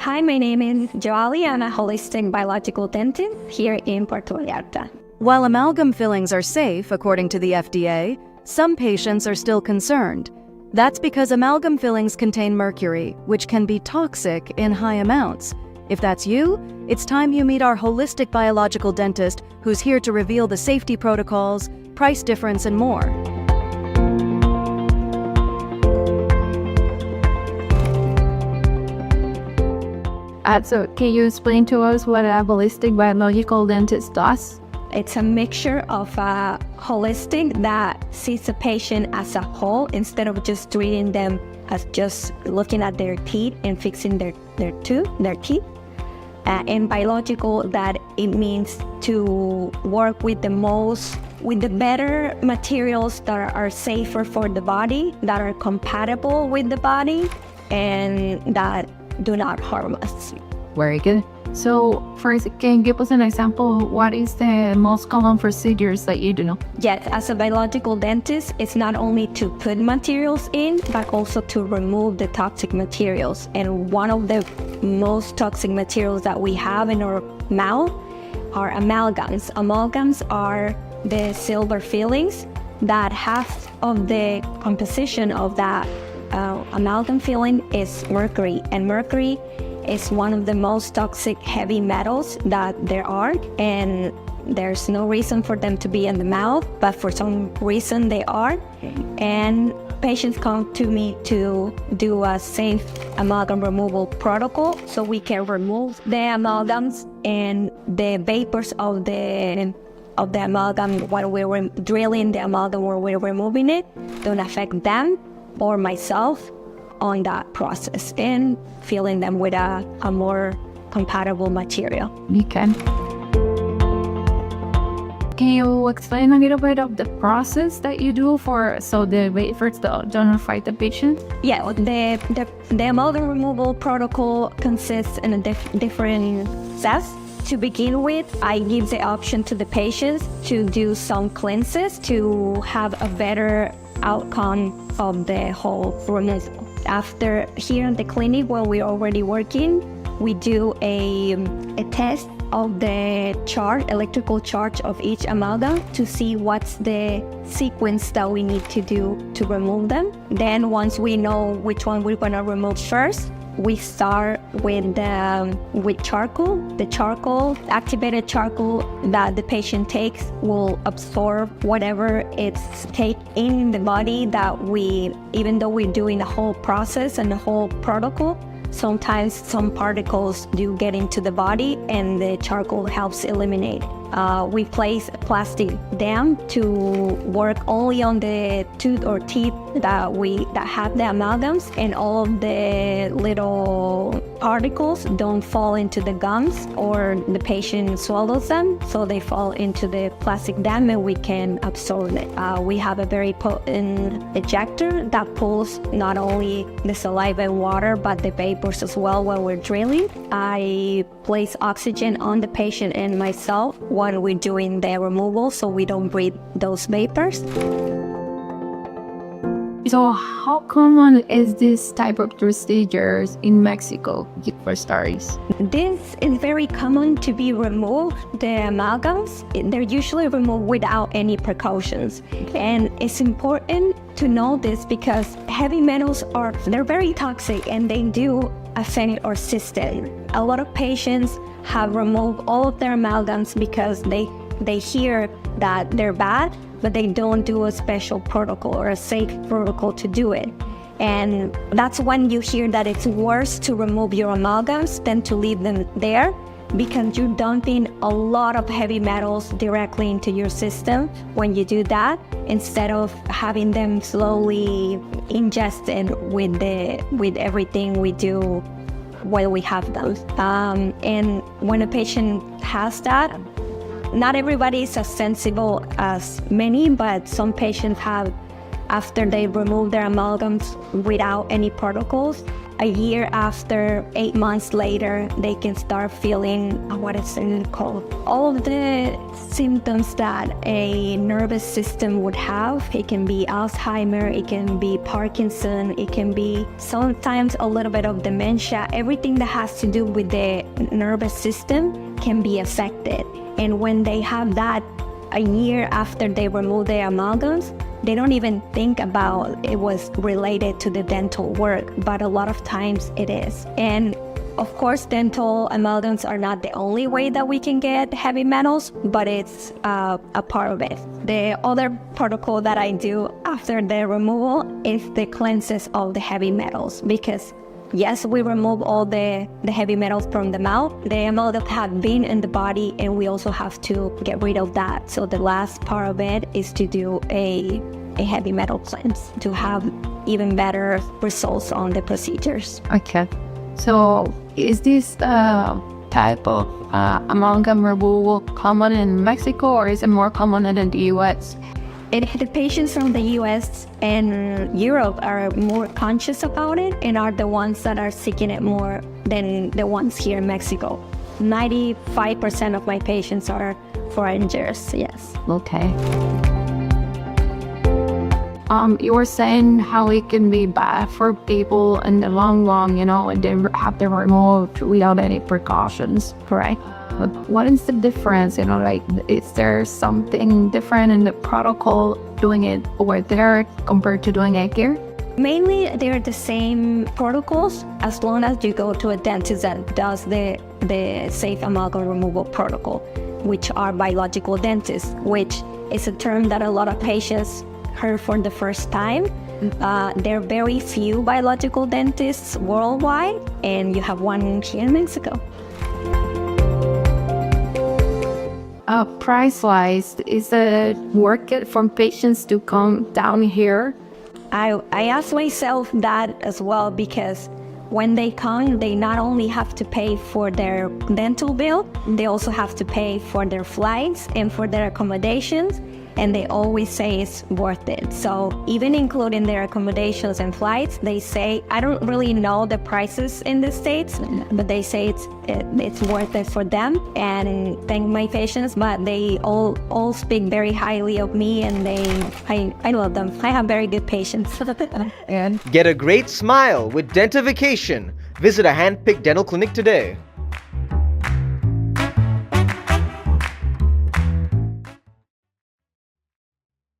Hi, my name is Yoalli. I'm a holistic biological dentist here in Puerto Vallarta. While amalgam fillings are safe, according to the FDA, some patients are still concerned. That's because amalgam fillings contain mercury, which can be toxic in high amounts. If that's you, it's time you meet our holistic biological dentist who's here to reveal the safety protocols, price difference, and more. So can you explain to us what a holistic biological dentist does? It's a mixture of a holistic that sees the patient as a whole instead of just treating them as just looking at their teeth and fixing their teeth. And biological, that it means to work with the better materials that are safer for the body, that are compatible with the body, and that do not harm us. Very good. So first, can you give us an example? What is the most common procedures that you do? Yes, as a biological dentist, it's not only to put materials in, but also to remove the toxic materials. And one of the most toxic materials that we have in our mouth are amalgams. Amalgams are the silver fillings that half of the composition of that amalgam filling is mercury, and mercury is one of the most toxic heavy metals that there are, and there's no reason for them to be in the mouth, but for some reason they are. And patients come to me to do a safe amalgam removal protocol so we can remove the amalgams and the vapors of the amalgam while we're drilling the amalgam or we're removing it don't affect them or myself on that process, and filling them with a more compatible material. Okay. Can you explain a little bit of the process that you do so the vapors don't affect the patient? Yeah, the amalgam removal protocol consists in different steps. To begin with, I give the option to the patients to do some cleanses to have a better outcome of the whole removal. After, here in the clinic where we're already working, we do a test of the electrical charge of each amalgam to see what's the sequence that we need to do to remove them. Then once we know which one we're gonna remove first, we start with charcoal. The activated charcoal that the patient takes will absorb whatever it's take in the body that even though we're doing the whole process and the whole protocol, sometimes some particles do get into the body and the charcoal helps eliminate. We place a plastic dam to work only on the tooth or teeth that have the amalgams, and all of the little particles don't fall into the gums or the patient swallows them, so they fall into the plastic dam and we can absorb it. We have a very potent ejector that pulls not only the saliva and water but the vapors as well when we're drilling. I place oxygen on the patient and myself when we're doing the removal so we don't breathe those vapors. So how common is this type of procedures in Mexico for starters? This is very common to be removed. The amalgams, they're usually removed without any precautions. And it's important to know this because heavy metals they're very toxic and they do affect our system. A lot of patients have removed all of their amalgams because they hear that they're bad, but they don't do a special protocol or a safe protocol to do it. And that's when you hear that it's worse to remove your amalgams than to leave them there, because you're dumping a lot of heavy metals directly into your system when you do that, instead of having them slowly ingested with everything we do while we have them. And when a patient has that, not everybody is as sensible as many, but some patients have, after they remove their amalgams without any protocols, a year after, 8 months later, they can start feeling what is it called? All of the symptoms that a nervous system would have. It can be Alzheimer, it can be Parkinson, it can be sometimes a little bit of dementia. Everything that has to do with the nervous system can be affected. And when they have that a year after they remove the amalgams, they don't even think about it was related to the dental work, but a lot of times it is. And of course, dental amalgams are not the only way that we can get heavy metals, but it's a part of it. The other protocol that I do after the removal is the cleanses of the heavy metals, because yes, we remove all the heavy metals from the mouth. The amalgams have been in the body, and we also have to get rid of that. So the last part of it is to do a heavy metal cleanse to have even better results on the procedures. Okay. So is this type of amalgam removal common in Mexico, or is it more common in the US? The patients from the US and Europe are more conscious about it and are the ones that are seeking it more than the ones here in Mexico. 95% of my patients are foreigners, yes. Okay. You were saying how it can be bad for people in the long run, and they have them removed without any precautions, correct? But what is the difference? Is there something different in the protocol doing it over there compared to doing it here? Mainly, they're the same protocols as long as you go to a dentist that does the safe amalgam removal protocol, which are biological dentists, which is a term that a lot of patients heard for the first time. There are very few biological dentists worldwide, and you have one here in Mexico. Price-wise, is it worth it for patients to come down here? I ask myself that as well, because when they come, they not only have to pay for their dental bill, they also have to pay for their flights and for their accommodations, and they always say it's worth it. So even including their accommodations and flights, they say, I don't really know the prices in the States, but they say it's worth it for them. And thank my patients, but they all speak very highly of me, and I love them. I have very good patients. Get a great smile with DentaVacation. Visit a hand-picked dental clinic today.